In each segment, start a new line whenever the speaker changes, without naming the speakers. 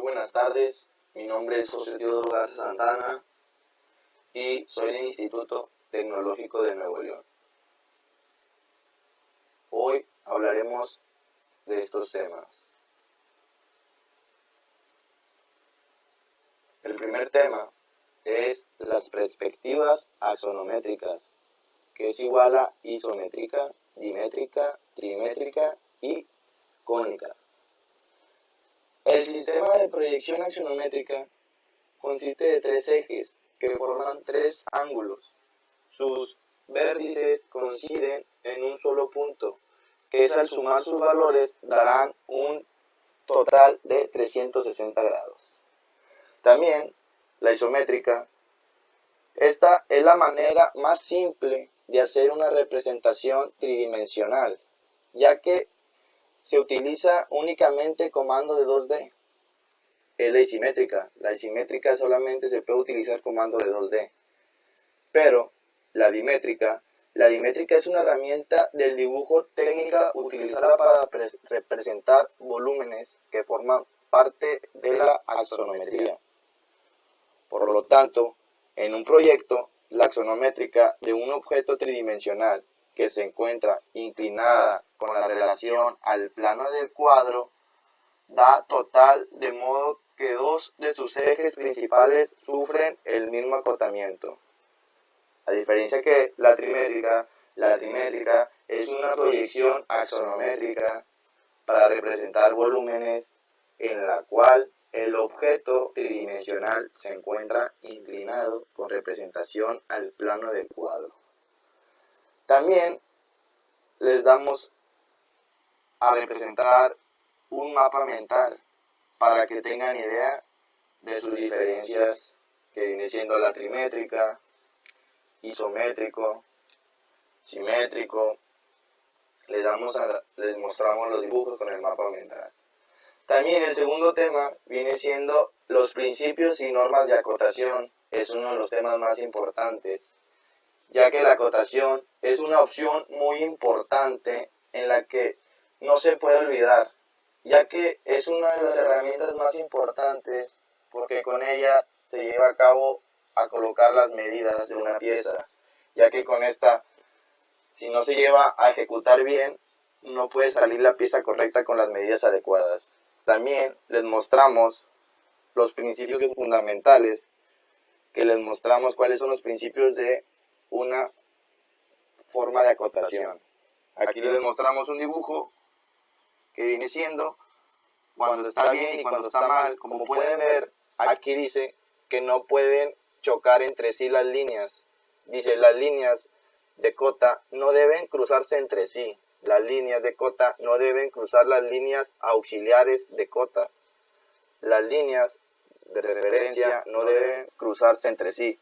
buenas tardes, mi nombre es José Teodoro Garza Santana y soy del Instituto Tecnológico de Nuevo León. Hoy hablaremos de estos temas. El primer tema es las perspectivas axonométricas, que es igual a isométrica, dimétrica, trimétrica y cónica. El sistema de proyección axonométrica consiste de tres ejes que forman tres ángulos. Sus vértices coinciden en un solo punto, que es al sumar sus valores darán un total de 360 grados. También la isométrica. Esta es la manera más simple de hacer una representación tridimensional, ya que se utiliza únicamente comando de 2D. Es la isimétrica. La isimétrica solamente se puede utilizar comando de 2D. Pero la dimétrica es una herramienta del dibujo técnica utilizada para representar volúmenes que forman parte de la axonometría. Por lo tanto, en un proyecto, la axonométrica de un objeto tridimensional que se encuentra inclinada con la relación al plano del cuadro da total, de modo que dos de sus ejes principales sufren el mismo acotamiento. A diferencia que la trimétrica es una proyección axonométrica para representar volúmenes en la cual el objeto tridimensional se encuentra inclinado con representación al plano del cuadro. También les damos a representar un mapa mental para que tengan idea de sus diferencias, que viene siendo la trimétrica, isométrico, simétrico. Les mostramos los dibujos con el mapa mental. También el segundo tema viene siendo los principios y normas de acotación. Es uno de los temas más importantes, ya que la acotación es una opción muy importante en la que no se puede olvidar, ya que es una de las herramientas más importantes porque con ella se lleva a cabo a colocar las medidas de una pieza, ya que con esta, si no se lleva a ejecutar bien, no puede salir la pieza correcta con las medidas adecuadas. También les mostramos los principios fundamentales, que les mostramos cuáles son los principios de una forma de acotación. Aquí les mostramos un dibujo que viene siendo cuando está bien y cuando está mal. Como pueden ver, aquí dice que no pueden chocar entre sí las líneas. Dice, las líneas de cota no deben cruzarse entre sí. Las líneas de cota no deben cruzar las líneas auxiliares de cota. Las líneas de referencia no deben cruzarse entre sí.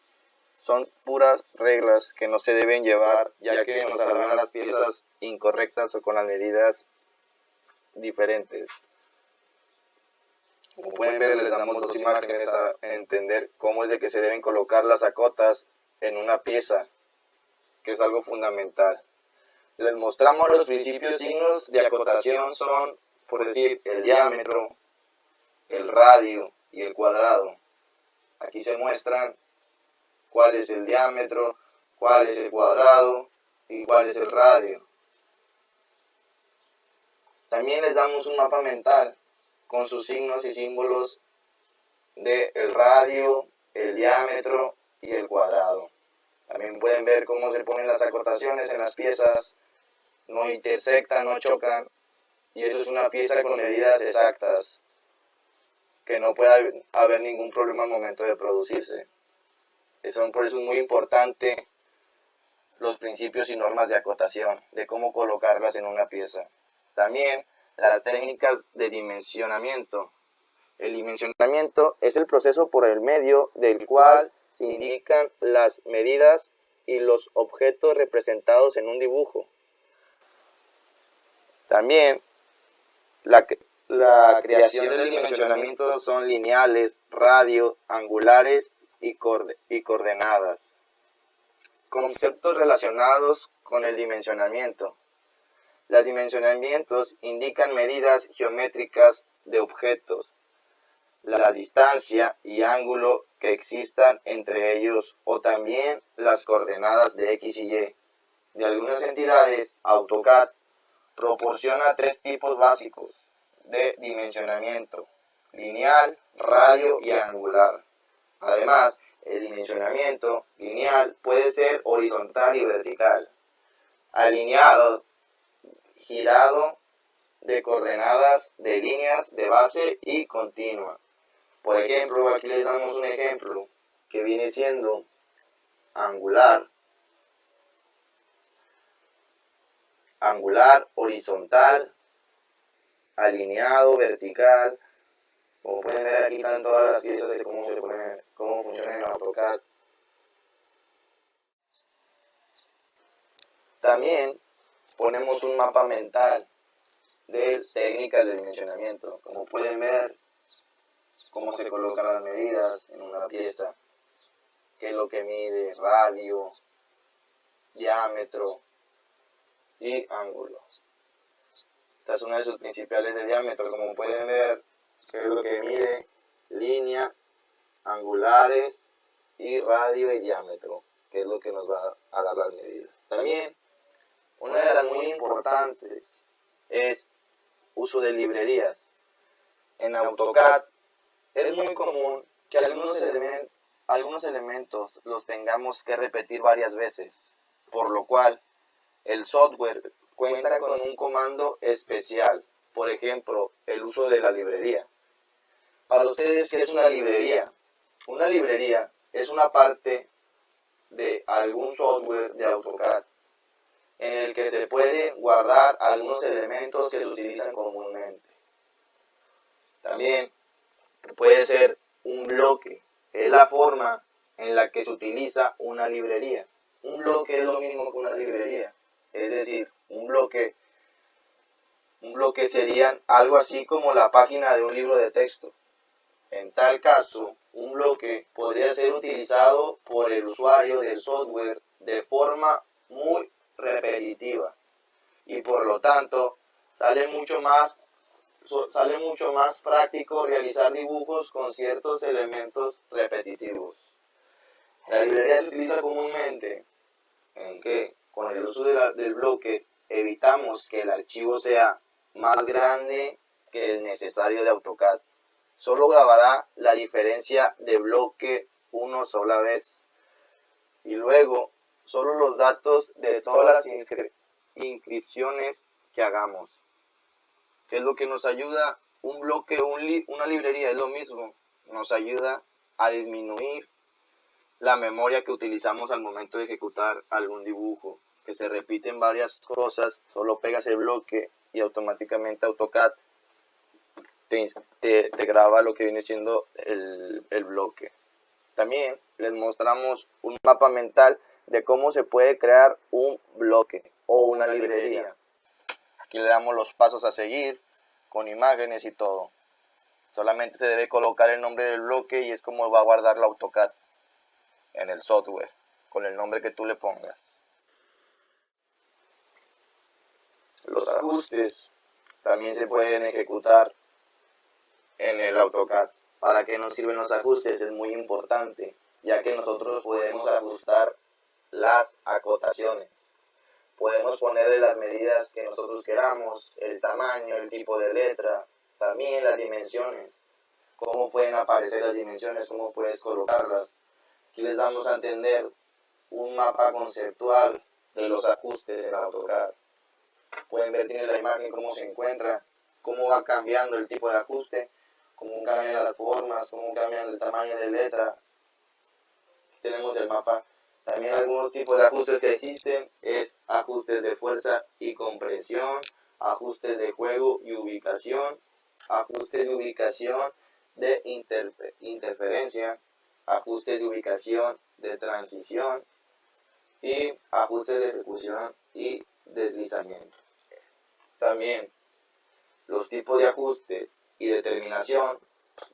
Son puras reglas que no se deben llevar, ya que nos saldrán las piezas incorrectas o con las medidas diferentes. Como pueden ver, les damos dos imágenes a entender cómo es de que se deben colocar las acotas en una pieza, que es algo fundamental. Les mostramos los principios signos de acotación son, por decir, el diámetro, el radio y el cuadrado. Aquí se muestran cuál es el diámetro, cuál es el cuadrado y cuál es el radio. También les damos un mapa mental con sus signos y símbolos del radio, el diámetro y el cuadrado. También pueden ver cómo se ponen las acotaciones en las piezas, no intersectan, no chocan, y eso es una pieza con medidas exactas, que no puede haber ningún problema al momento de producirse. Por eso es muy importante los principios y normas de acotación, de cómo colocarlas en una pieza. También las técnicas de dimensionamiento. El dimensionamiento es el proceso por el medio del cual se indican las medidas y los objetos representados en un dibujo. También la creación del dimensionamiento son lineales, radio, angulares y coordenadas. Conceptos relacionados con el dimensionamiento. Los dimensionamientos indican medidas geométricas de objetos. la distancia y ángulo que existan entre ellos, o también las coordenadas de X y Y. De algunas entidades, AutoCAD proporciona tres tipos básicos de dimensionamiento: lineal, radio y angular. Además, el dimensionamiento lineal puede ser horizontal y vertical, alineado, girado, de coordenadas de líneas de base y continua. Por ejemplo, aquí les damos un ejemplo que viene siendo angular, horizontal, alineado, vertical. Como pueden ver, aquí están todas las piezas de cómo funciona el AutoCAD. También ponemos un mapa mental de técnicas de dimensionamiento. Como pueden ver, cómo se colocan las medidas en una pieza, qué es lo que mide, radio, diámetro y ángulo. Esta es una de sus principales de diámetro. Como pueden ver, qué es lo que mide, línea, angulares y radio y diámetro, que es lo que nos va a dar las medidas. También, una de las muy importantes es uso de librerías. En AutoCAD es muy común que algunos elementos los tengamos que repetir varias veces, por lo cual el software cuenta con un comando especial, por ejemplo, el uso de la librería. Para ustedes, ¿qué es una librería? Una librería es una parte de algún software de AutoCAD en el que se pueden guardar algunos elementos que se utilizan comúnmente. También puede ser un bloque, es la forma en la que se utiliza una librería. Un bloque es lo mismo que una librería, es decir, un bloque sería algo así como la página de un libro de texto. En tal caso, un bloque podría ser utilizado por el usuario del software de forma muy repetitiva y por lo tanto sale mucho más práctico realizar dibujos con ciertos elementos repetitivos. La librería se utiliza comúnmente en que con el uso del bloque evitamos que el archivo sea más grande que el necesario de AutoCAD. Solo grabará la diferencia de bloque una sola vez y luego solo los datos de todas las inscripciones que hagamos. ¿Qué es lo que nos ayuda? Un bloque, una librería es lo mismo, nos ayuda a disminuir la memoria que utilizamos al momento de ejecutar algún dibujo, que se repiten varias cosas. Solo pegas el bloque y automáticamente AutoCAD te graba lo que viene siendo el bloque. También les mostramos un mapa mental de cómo se puede crear un bloque o una librería. Aquí le damos los pasos a seguir con imágenes y todo. Solamente se debe colocar el nombre del bloque y es como va a guardar la AutoCAD en el software, con el nombre que tú le pongas. Los ajustes también se pueden ejecutar en el AutoCAD. ¿Para qué nos sirven los ajustes? Es muy importante, ya que nosotros podemos ajustar las acotaciones. Podemos ponerle las medidas que nosotros queramos, el tamaño, el tipo de letra, también las dimensiones. Cómo pueden aparecer las dimensiones, cómo puedes colocarlas. Aquí les damos a entender un mapa conceptual de los ajustes en AutoCAD. Pueden ver, tiene la imagen cómo se encuentra, cómo va cambiando el tipo de ajuste, cómo cambian las formas, cómo cambian el tamaño de letra. Aquí tenemos el mapa. También algunos tipos de ajustes que existen es ajustes de fuerza y compresión, ajustes de juego y ubicación, ajustes de ubicación de interferencia, ajustes de ubicación de transición y ajustes de ejecución y deslizamiento. También los tipos de ajustes y determinación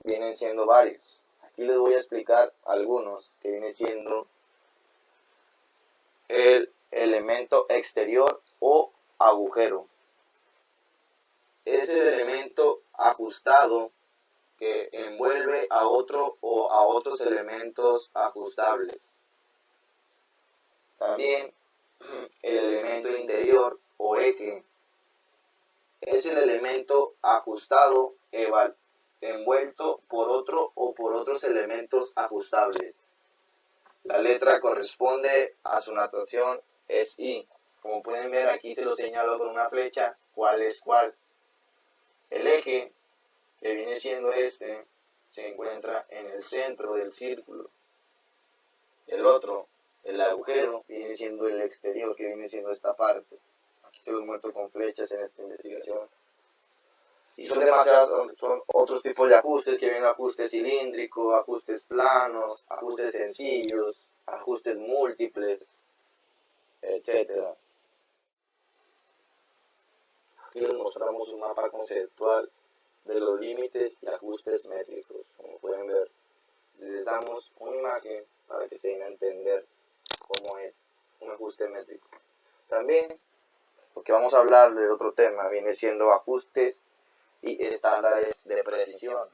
vienen siendo varios. Aquí les voy a explicar algunos que vienen siendo el elemento exterior o agujero. Es el elemento ajustado que envuelve a otro o a otros elementos ajustables. También el elemento interior o eje es el elemento ajustado envuelto por otro o por otros elementos ajustables. La letra corresponde a su notación es I. Como pueden ver, aquí se lo señalo con una flecha cuál es cuál. El eje, que viene siendo este, se encuentra en el centro del círculo. El otro, el agujero, viene siendo el exterior, que viene siendo esta parte. Aquí se los muestro con flechas en esta investigación. Y son demasiados, son otros tipos de ajustes, que vienen ajustes cilíndricos, ajustes planos, ajustes sencillos, ajustes múltiples, etc. Aquí les mostramos un mapa conceptual de los límites y ajustes métricos. Como pueden ver, les damos una imagen para que se den a entender cómo es un ajuste métrico. También, porque vamos a hablar de otro tema, viene siendo ajustes y estándares de precisión.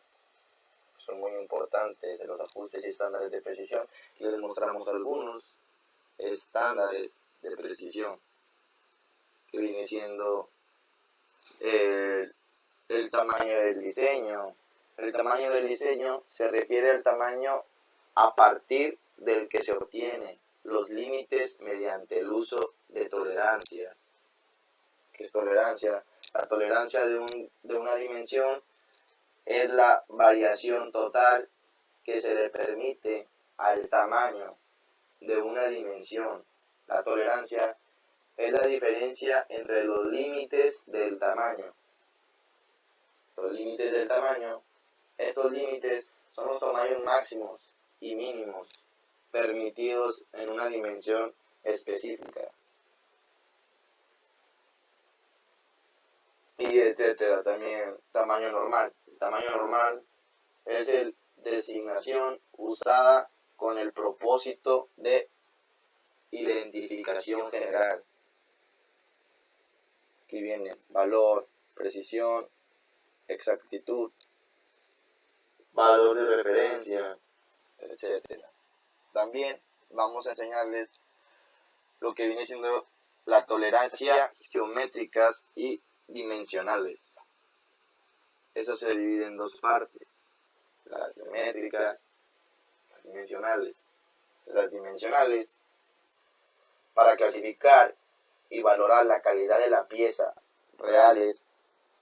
Son muy importantes de los ajustes y estándares de precisión. Aquí les mostramos algunos estándares de precisión, que viene siendo el tamaño del diseño. El tamaño del diseño se refiere al tamaño a partir del que se obtiene los límites mediante el uso de tolerancias. ¿Qué es tolerancia? La tolerancia de una dimensión es la variación total que se le permite al tamaño de una dimensión. La tolerancia es la diferencia entre los límites del tamaño. Los límites del tamaño, estos límites son los tamaños máximos y mínimos permitidos en una dimensión específica. Y etcétera. También tamaño normal. El tamaño normal es la designación usada con el propósito de identificación general. Aquí viene valor, precisión, exactitud, valor de referencia, etc. También vamos a enseñarles lo que viene siendo la tolerancia geométricas y dimensionales. Eso se divide en dos partes: las geométricas, las dimensionales. Las dimensionales, para clasificar y valorar la calidad de la pieza reales,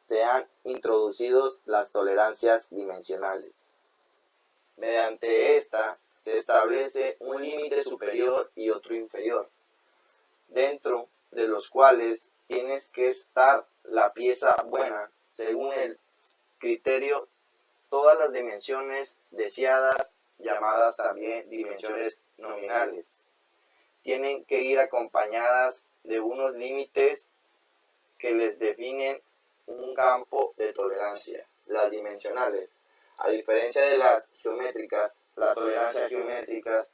se han introducido las tolerancias dimensionales. Mediante esta se establece un límite superior y otro inferior, dentro de los cuales tienes que estar la pieza buena según el criterio. Todas las dimensiones deseadas, llamadas también dimensiones nominales, tienen que ir acompañadas de unos límites que les definen un campo de tolerancia. Las dimensionales, a diferencia de las geométricas, las tolerancias geométricas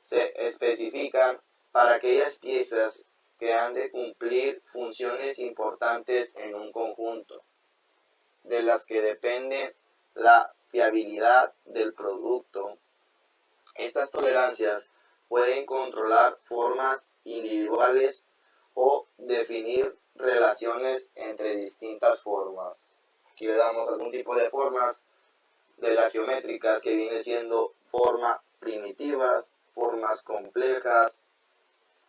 se especifican para aquellas piezas que han de cumplir funciones importantes en un conjunto, de las que depende la fiabilidad del producto. Estas tolerancias pueden controlar formas individuales o definir relaciones entre distintas formas. Aquí le damos algún tipo de formas de las geométricas, que viene siendo formas primitivas, formas complejas,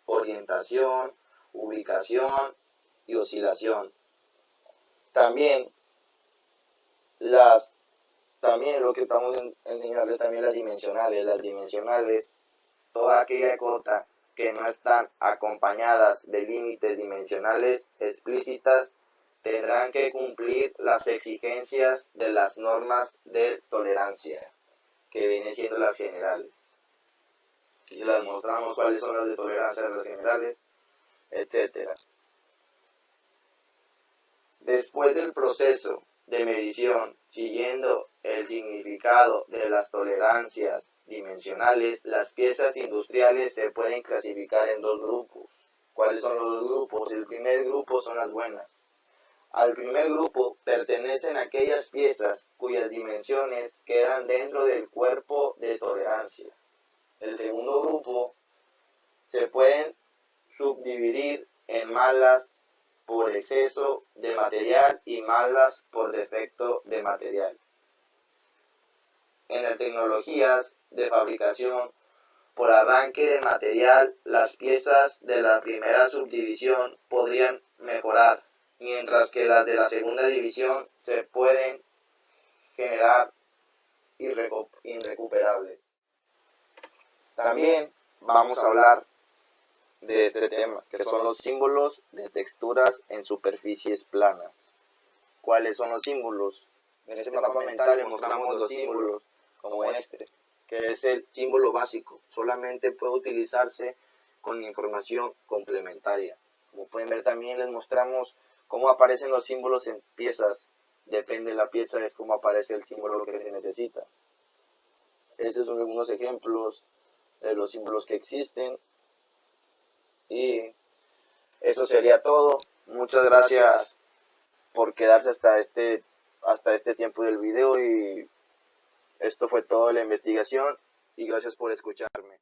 orientación, ubicación y oscilación. También lo que estamos enseñando también las dimensionales. Las dimensionales, toda aquella cota que no están acompañadas de límites dimensionales explícitas, tendrán que cumplir las exigencias de las normas de tolerancia, que vienen siendo las generales. Aquí se las mostramos cuáles son las de tolerancia de las generales, etc. Después del proceso de medición, siguiendo el significado de las tolerancias dimensionales, las piezas industriales se pueden clasificar en dos grupos. ¿Cuáles son los dos grupos? El primer grupo son las buenas. Al primer grupo pertenecen aquellas piezas cuyas dimensiones quedan dentro del cuerpo de tolerancia. El segundo grupo se pueden subdividir en malas por exceso de material y malas por defecto de material. En las tecnologías de fabricación por arranque de material, las piezas de la primera subdivisión podrían mejorar, mientras que las de la segunda división se pueden generar irrecuperables. También vamos a hablar de este tema, que son los símbolos de texturas en superficies planas. ¿Cuáles son los símbolos? En este mapa mental les mostramos los símbolos como este, que es el símbolo básico. Solamente puede utilizarse con información complementaria. Como pueden ver, también les mostramos cómo aparecen los símbolos en piezas. Depende de la pieza, es cómo aparece el símbolo que se necesita. Estos son algunos ejemplos de los símbolos que existen. Y eso sería todo. Muchas gracias por quedarse hasta este tiempo del video, y esto fue todo de la investigación, y gracias por escucharme.